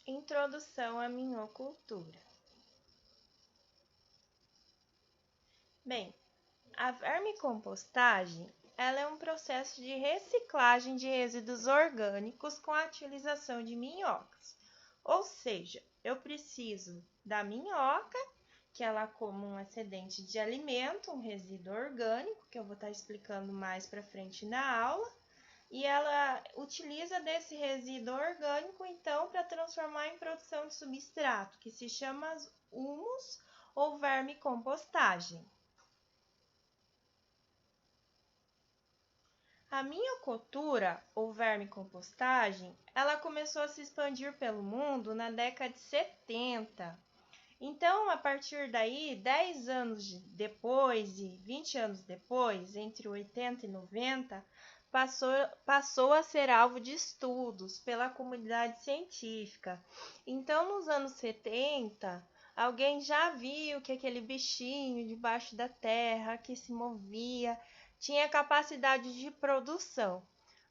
Introdução à minhocultura. Bem, a vermicompostagem ela é um processo de reciclagem de resíduos orgânicos com a utilização de minhocas. Ou seja, eu preciso da minhoca, que ela como um excedente de alimento, um resíduo orgânico, que eu vou estar explicando mais para frente na aula, e ela utiliza desse resíduo orgânico, então, para transformar em produção de substrato, que se chama humus ou vermicompostagem. A minhocultura, ou vermicompostagem, ela começou a se expandir pelo mundo na década de 70. Então, a partir daí, 10 anos depois e 20 anos depois, entre 80 e 90, passou a ser alvo de estudos pela comunidade científica. Então, nos anos 70, alguém já viu que aquele bichinho debaixo da terra que se movia tinha capacidade de produção.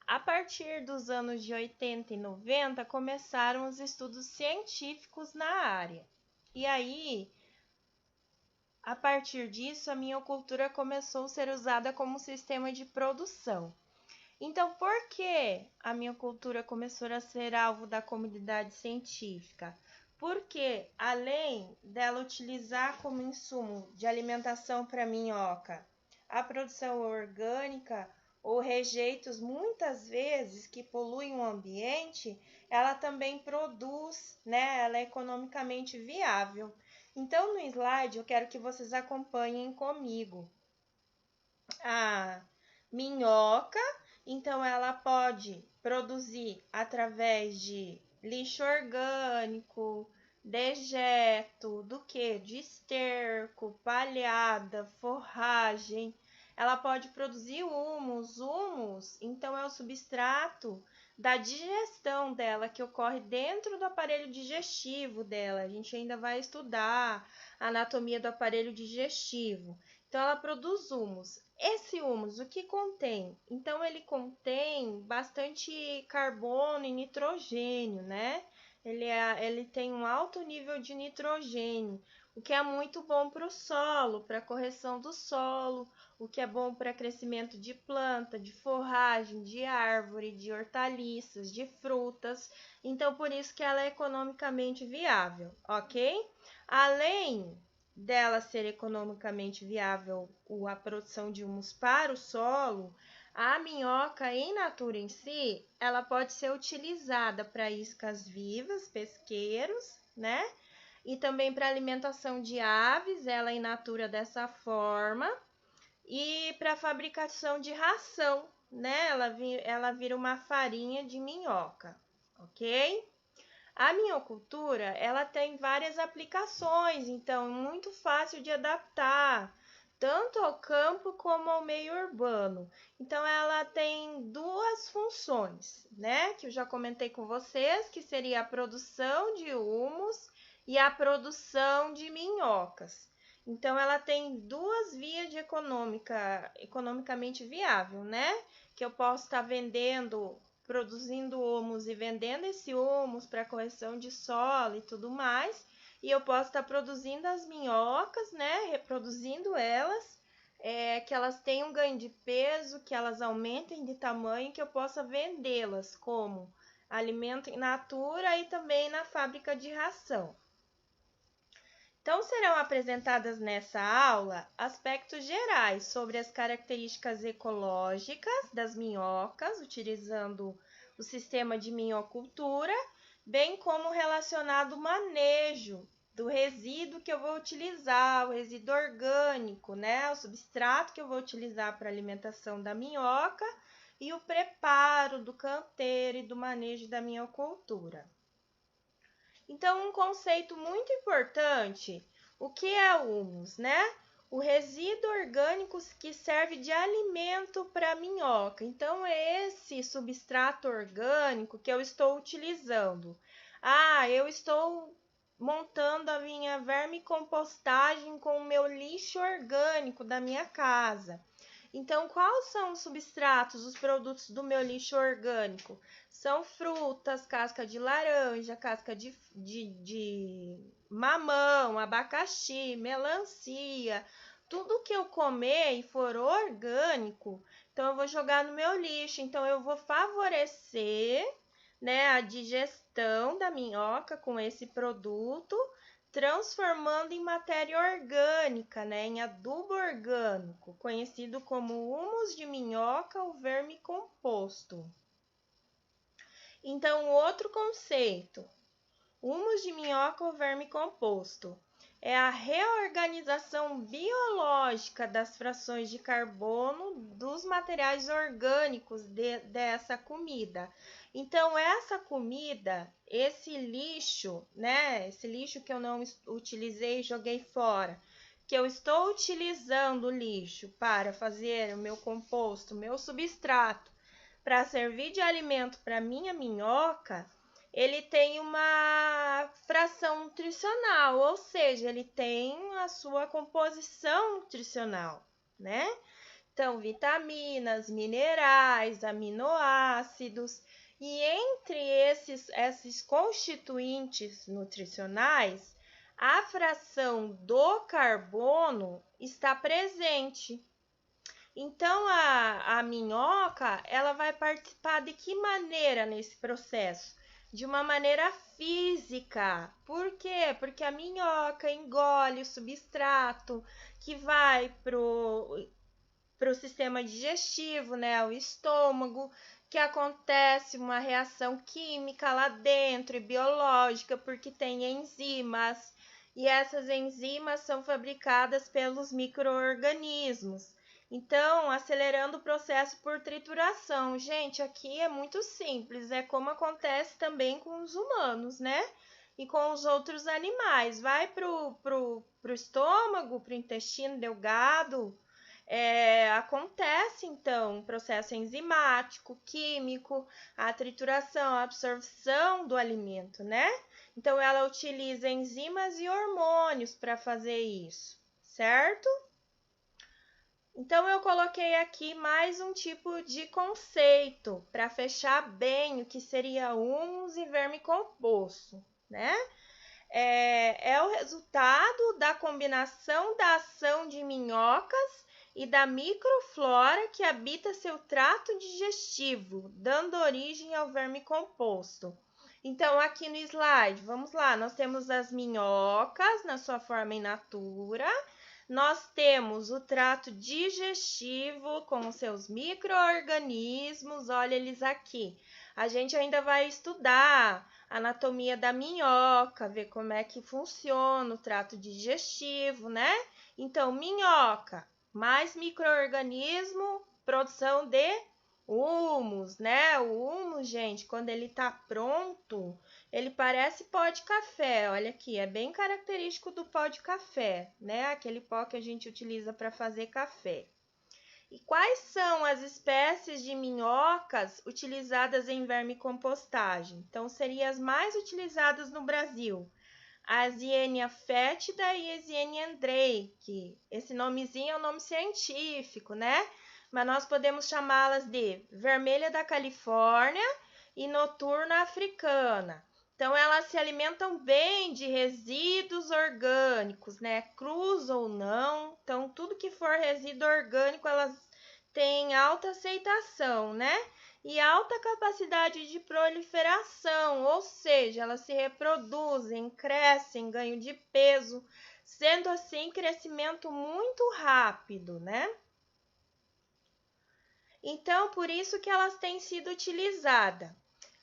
A partir dos anos de 80 e 90, começaram os estudos científicos na área. E aí, a partir disso, a minhocultura começou a ser usada como sistema de produção. Então, por que a minhocultura começou a ser alvo da comunidade científica? Porque, além dela utilizar como insumo de alimentação para minhoca a produção orgânica ou rejeitos, muitas vezes, que poluem o ambiente, ela também produz, né? Ela é economicamente viável. Então, no slide, eu quero que vocês acompanhem comigo a minhoca. Então, ela pode produzir através de lixo orgânico, dejeto, do que? De esterco, palhada, forragem. Ela pode produzir humus. Humus, então, é o substrato da digestão dela, que ocorre dentro do aparelho digestivo dela. A gente ainda vai estudar a anatomia do aparelho digestivo. Então, ela produz humus. Esse humus, o que contém? Então, ele contém bastante carbono e nitrogênio, né? Ele tem um alto nível de nitrogênio, o que é muito bom para o solo, para a correção do solo, o que é bom para crescimento de planta, de forragem, de árvore, de hortaliças, de frutas. Então, por isso que ela é economicamente viável, ok? Além dela ser economicamente viável a produção de humus para o solo, a minhoca in natura em si, ela pode ser utilizada para iscas vivas, pesqueiros, né? E também para alimentação de aves, ela in natura dessa forma, e para fabricação de ração, né? Ela vira uma farinha de minhoca, ok? A minhocultura, ela tem várias aplicações, então é muito fácil de adaptar, tanto ao campo como ao meio urbano. Então, ela tem duas funções, né? Que eu já comentei com vocês, que seria a produção de humus e a produção de minhocas. Então, ela tem duas vias de economicamente viável, né? Que eu posso estar produzindo humus e vendendo esse humus para correção de solo e tudo mais. E eu posso estar produzindo as minhocas, né? Reproduzindo elas, que elas tenham ganho de peso, que elas aumentem de tamanho, que eu possa vendê-las como alimento in natura e também na fábrica de ração. Então, serão apresentadas nessa aula aspectos gerais sobre as características ecológicas das minhocas, utilizando o sistema de minhocultura, bem como relacionado ao manejo do resíduo que eu vou utilizar, o resíduo orgânico, né? O substrato que eu vou utilizar para a alimentação da minhoca e o preparo do canteiro e do manejo da minhocultura. Então, um conceito muito importante, o que é o humus, né? O resíduo orgânico que serve de alimento para a minhoca. Então, é esse substrato orgânico que eu estou utilizando. Eu estou montando a minha vermicompostagem com o meu lixo orgânico da minha casa. Então, quais são os substratos, os produtos do meu lixo orgânico? São frutas, casca de laranja, casca de mamão, abacaxi, melancia, tudo que eu comer e for orgânico, então eu vou jogar no meu lixo. Então, eu vou favorecer, né, a digestão da minhoca com esse produto, transformando em matéria orgânica, né, em adubo orgânico, conhecido como humus de minhoca ou vermicomposto. Então, outro conceito, humus de minhoca ou vermicomposto, é a reorganização biológica das frações de carbono dos materiais orgânicos dessa comida. Então, essa comida, esse lixo, né? Esse lixo que eu não utilizei e joguei fora, que eu estou utilizando o lixo para fazer o meu composto, o meu substrato, para servir de alimento para minha minhoca, ele tem uma fração nutricional, ou seja, ele tem a sua composição nutricional, né? Então, vitaminas, minerais, aminoácidos, e entre esses constituintes nutricionais, a fração do carbono está presente. Então, a minhoca, ela vai participar de que maneira nesse processo? De uma maneira física. Por quê? Porque a minhoca engole o substrato que vai pro sistema digestivo, né, o estômago, que acontece uma reação química lá dentro e biológica, porque tem enzimas, e essas enzimas são fabricadas pelos micro-organismos. Então, acelerando o processo por trituração. Gente, aqui é muito simples, é como acontece também com os humanos, né? E com os outros animais. Vai pro estômago, pro intestino delgado, acontece, então, um processo enzimático, químico, a trituração, a absorção do alimento, né? Então, ela utiliza enzimas e hormônios para fazer isso, certo? Então, eu coloquei aqui mais um tipo de conceito para fechar bem o que seria humus e vermicomposto, né? É o resultado da combinação da ação de minhocas e da microflora que habita seu trato digestivo, dando origem ao vermicomposto. Então, aqui no slide, vamos lá, nós temos as minhocas na sua forma in natura, nós temos o trato digestivo com os seus micro-organismos, olha eles aqui. A gente ainda vai estudar a anatomia da minhoca, ver como é que funciona o trato digestivo, né? Então, minhoca, mais micro-organismo, produção de humus, né? O humus, gente, quando ele tá pronto, ele parece pó de café. Olha aqui, é bem característico do pó de café, né? Aquele pó que a gente utiliza para fazer café. E quais são as espécies de minhocas utilizadas em vermicompostagem? Então, seriam as mais utilizadas no Brasil. A Eisenia fétida e a Eisenia andrae. Esse nomezinho é um nome científico, né? Mas nós podemos chamá-las de vermelha da Califórnia e noturna africana. Então, elas se alimentam bem de resíduos orgânicos, né? Crus ou não. Então, tudo que for resíduo orgânico, elas têm alta aceitação, né? E alta capacidade de proliferação, ou seja, elas se reproduzem, crescem, ganham de peso, sendo assim crescimento muito rápido, né? Então, por isso que elas têm sido utilizadas.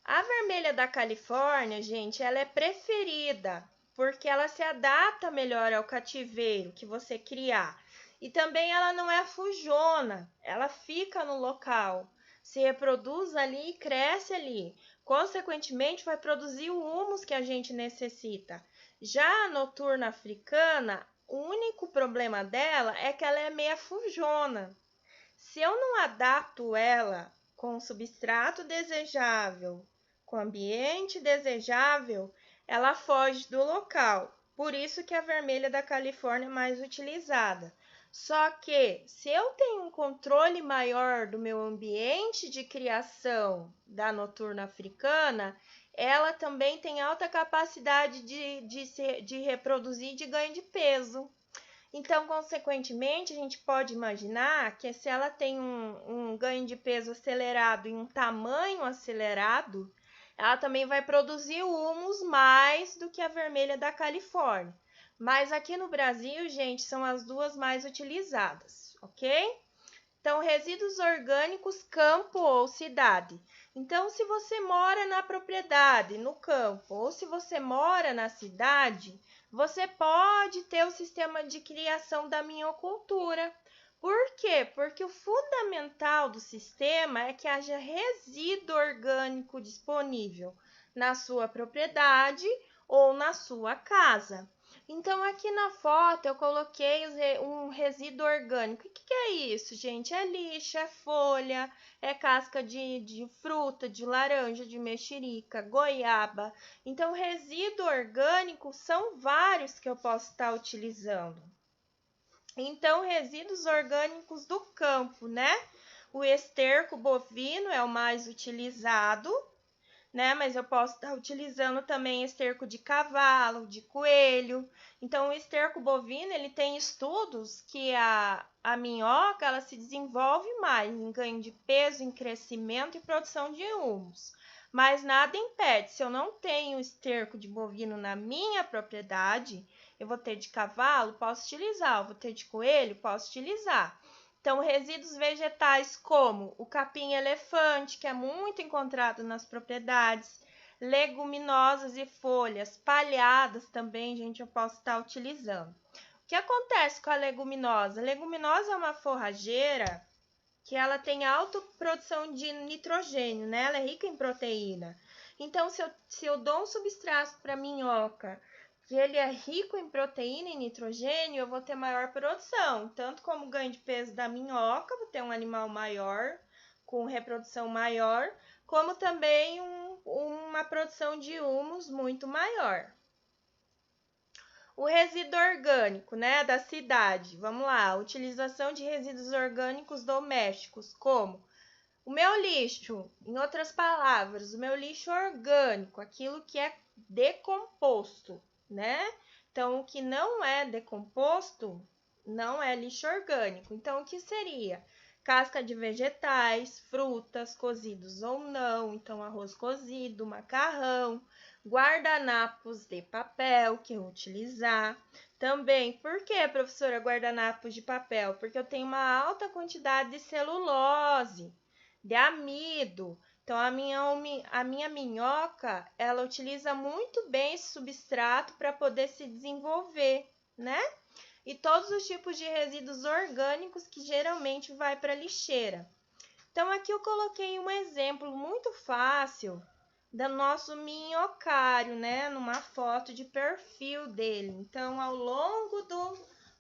A vermelha da Califórnia, gente, ela é preferida, porque ela se adapta melhor ao cativeiro que você criar. E também ela não é fujona, ela fica no local, se reproduz ali e cresce ali. Consequentemente, vai produzir o humus que a gente necessita. Já a noturna africana, o único problema dela é que ela é meia fujona. Se eu não adapto ela com o substrato desejável, com o ambiente desejável, ela foge do local. Por isso que a vermelha da Califórnia é mais utilizada. Só que se eu tenho um controle maior do meu ambiente de criação da noturna africana, ela também tem alta capacidade de reproduzir e de ganho de peso. Então, consequentemente, a gente pode imaginar que se ela tem um ganho de peso acelerado e um tamanho acelerado, ela também vai produzir humus mais do que a vermelha da Califórnia. Mas aqui no Brasil, gente, são as duas mais utilizadas, ok? Então, resíduos orgânicos, campo ou cidade. Então, se você mora na propriedade, no campo, ou se você mora na cidade, você pode ter o sistema de criação da minhocultura. Por quê? Porque o fundamental do sistema é que haja resíduo orgânico disponível na sua propriedade ou na sua casa. Então, aqui na foto eu coloquei um resíduo orgânico. O que é isso, gente? É lixo, é folha, é casca de fruta, de laranja, de mexerica, goiaba. Então, resíduo orgânico são vários que eu posso estar utilizando. Então, resíduos orgânicos do campo, né? O esterco bovino é o mais utilizado, né? Mas eu posso estar utilizando também esterco de cavalo, de coelho. Então, o esterco bovino, ele tem estudos que a minhoca, ela se desenvolve mais em ganho de peso, em crescimento e produção de humus. Mas nada impede, se eu não tenho esterco de bovino na minha propriedade, eu vou ter de cavalo, posso utilizar, eu vou ter de coelho, posso utilizar. Então, resíduos vegetais como o capim-elefante, que é muito encontrado nas propriedades, leguminosas e folhas palhadas também, gente, eu posso estar utilizando. O que acontece com a leguminosa? A leguminosa é uma forrageira que ela tem alta produção de nitrogênio, né? Ela é rica em proteína. Então, se eu dou um substrato para a minhoca que ele é rico em proteína e nitrogênio, eu vou ter maior produção, tanto como ganho de peso da minhoca, vou ter um animal maior, com reprodução maior, como também uma produção de humus muito maior. O resíduo orgânico, né, da cidade. Vamos lá, utilização de resíduos orgânicos domésticos, como o meu lixo, em outras palavras, o meu lixo orgânico, aquilo que é decomposto, né? Então, o que não é decomposto não é lixo orgânico. Então, o que seria? Casca de vegetais, frutas, cozidos ou não, então arroz cozido, macarrão, guardanapos de papel que eu utilizar. Também, por que, professora, guardanapos de papel? Porque eu tenho uma alta quantidade de celulose, de amido. Então, a minha minhoca, ela utiliza muito bem esse substrato para poder se desenvolver, né? E todos os tipos de resíduos orgânicos que geralmente vai para a lixeira. Então, aqui eu coloquei um exemplo muito fácil do nosso minhocário, né? Numa foto de perfil dele. Então, ao longo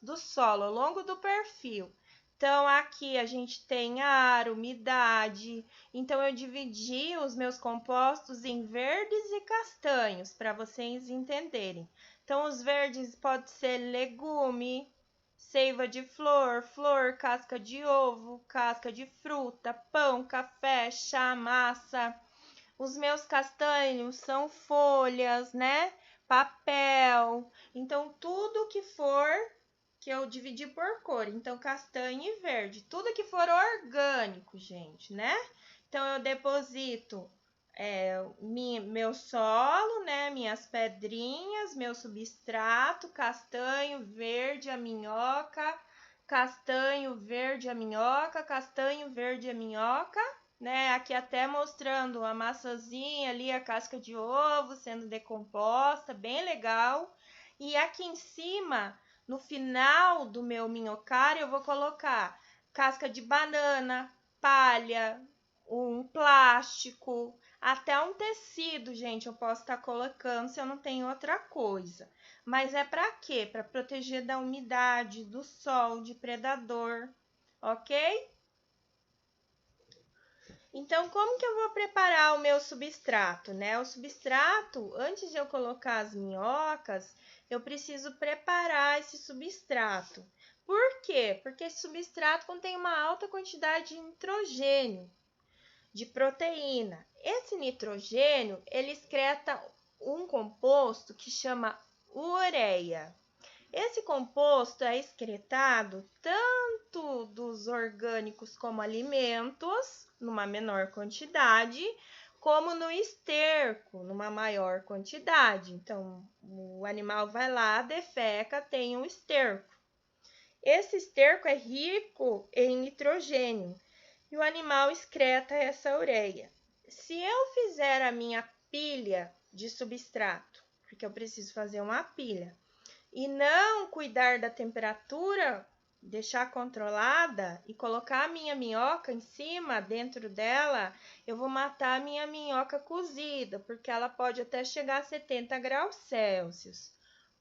do solo, ao longo do perfil. Então, aqui a gente tem ar, umidade. Então, eu dividi os meus compostos em verdes e castanhos, para vocês entenderem. Então, os verdes pode ser legume, seiva de flor, flor, casca de ovo, casca de fruta, pão, café, chá, massa. Os meus castanhos são folhas, né? Papel. Então, tudo que for que eu dividi por cor. Então, castanho e verde. Tudo que for orgânico, gente, né? Então, eu deposito meu solo, né? Minhas pedrinhas, meu substrato, castanho, verde, a minhoca, castanho, verde, a minhoca, castanho, verde, a minhoca, né? Aqui até mostrando a maçãzinha ali, a casca de ovo sendo decomposta, bem legal. E aqui em cima, no final do meu minhocário, eu vou colocar casca de banana, palha, um plástico, até um tecido, gente, eu posso estar colocando se eu não tenho outra coisa. Mas é para quê? Para proteger da umidade, do sol, de predador, ok? Então, como que eu vou preparar o meu substrato, né? O substrato, antes de eu colocar as minhocas, eu preciso preparar esse substrato. Por quê? Porque esse substrato contém uma alta quantidade de nitrogênio, de proteína. Esse nitrogênio, ele excreta um composto que chama ureia. Esse composto é excretado tanto dos orgânicos como alimentos, numa menor quantidade, como no esterco, numa maior quantidade. Então, o animal vai lá, defeca, tem um esterco. Esse esterco é rico em nitrogênio e o animal excreta essa ureia. Se eu fizer a minha pilha de substrato, porque eu preciso fazer uma pilha, e não cuidar da temperatura, deixar controlada e colocar a minha minhoca em cima, dentro dela, eu vou matar a minha minhoca cozida, porque ela pode até chegar a 70 graus Celsius.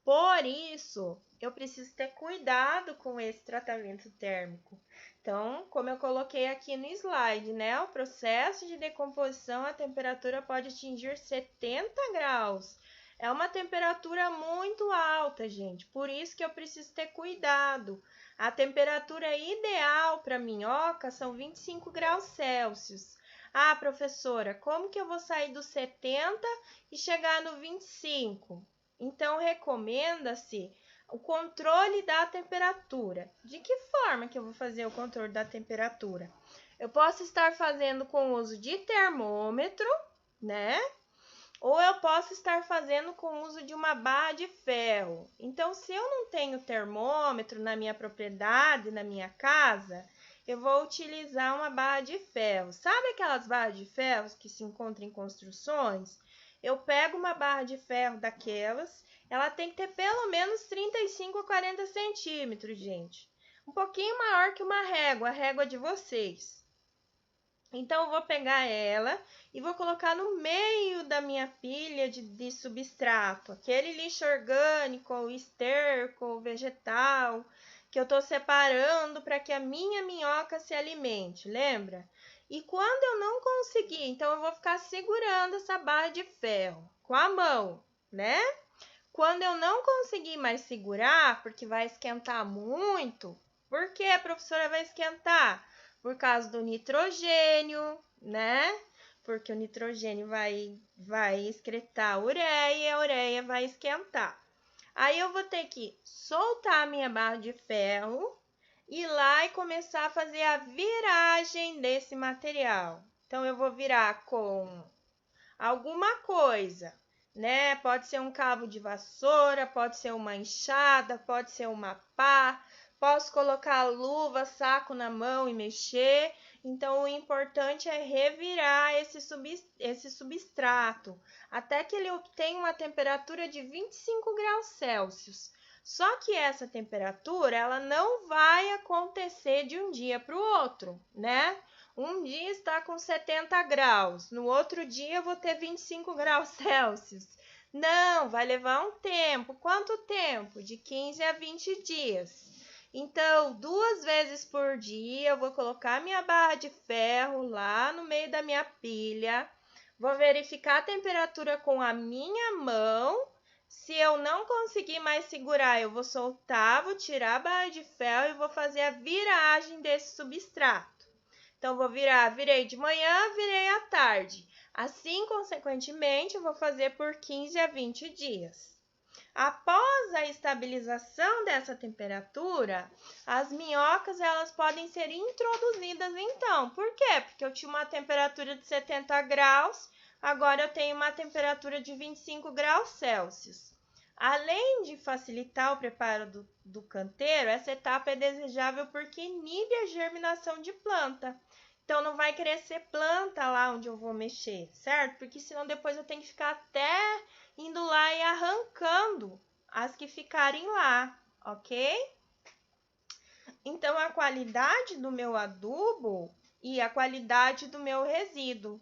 Por isso, eu preciso ter cuidado com esse tratamento térmico. Então, como eu coloquei aqui no slide, né? O processo de decomposição, a temperatura pode atingir 70 graus. É uma temperatura muito alta, gente, por isso que eu preciso ter cuidado. A temperatura ideal para minhoca são 25 graus Celsius. Ah, professora, como que eu vou sair do 70 e chegar no 25? Então, recomenda-se o controle da temperatura. De que forma que eu vou fazer o controle da temperatura? Eu posso estar fazendo com o uso de termômetro, né? Ou eu posso estar fazendo com o uso de uma barra de ferro. Então, se eu não tenho termômetro na minha propriedade, na minha casa, eu vou utilizar uma barra de ferro. Sabe aquelas barras de ferro que se encontram em construções? Eu pego uma barra de ferro daquelas, ela tem que ter pelo menos 35 a 40 centímetros, gente. Um pouquinho maior que uma régua, a régua de vocês. Então, eu vou pegar ela e vou colocar no meio da minha pilha de substrato, aquele lixo orgânico, ou esterco, ou vegetal, que eu estou separando para que a minha minhoca se alimente, lembra? E quando eu não conseguir, então eu vou ficar segurando essa barra de ferro com a mão, né? Quando eu não conseguir mais segurar, porque vai esquentar muito, por que a professora vai esquentar? Por causa do nitrogênio, né? Porque o nitrogênio vai excretar a ureia e a ureia vai esquentar. Aí eu vou ter que soltar a minha barra de ferro, ir lá e começar a fazer a viragem desse material. Então, eu vou virar com alguma coisa, né? Pode ser um cabo de vassoura, pode ser uma enxada, pode ser uma pá. Posso colocar luva, saco na mão e mexer. Então, o importante é revirar esse substrato até que ele obtenha uma temperatura de 25 graus Celsius. Só que essa temperatura, ela não vai acontecer de um dia para o outro, né? Um dia está com 70 graus, no outro dia eu vou ter 25 graus Celsius. Não, vai levar um tempo. Quanto tempo? De 15 a 20 dias. Então, 2 vezes por dia eu vou colocar minha barra de ferro lá no meio da minha pilha. Vou verificar a temperatura com a minha mão. Se eu não conseguir mais segurar, eu vou soltar, vou tirar a barra de ferro e vou fazer a viragem desse substrato. Então, vou virei de manhã, virei à tarde. Assim, consequentemente, eu vou fazer por 15 a 20 dias. Após a estabilização dessa temperatura, as minhocas elas podem ser introduzidas então. Por quê? Porque eu tinha uma temperatura de 70 graus, agora eu tenho uma temperatura de 25 graus Celsius. Além de facilitar o preparo do canteiro, essa etapa é desejável porque inibe a germinação de planta. Então, não vai crescer planta lá onde eu vou mexer, certo? Porque senão depois eu tenho que ficar até indo lá e arrancando as que ficarem lá, ok? Então, a qualidade do meu adubo e a qualidade do meu resíduo.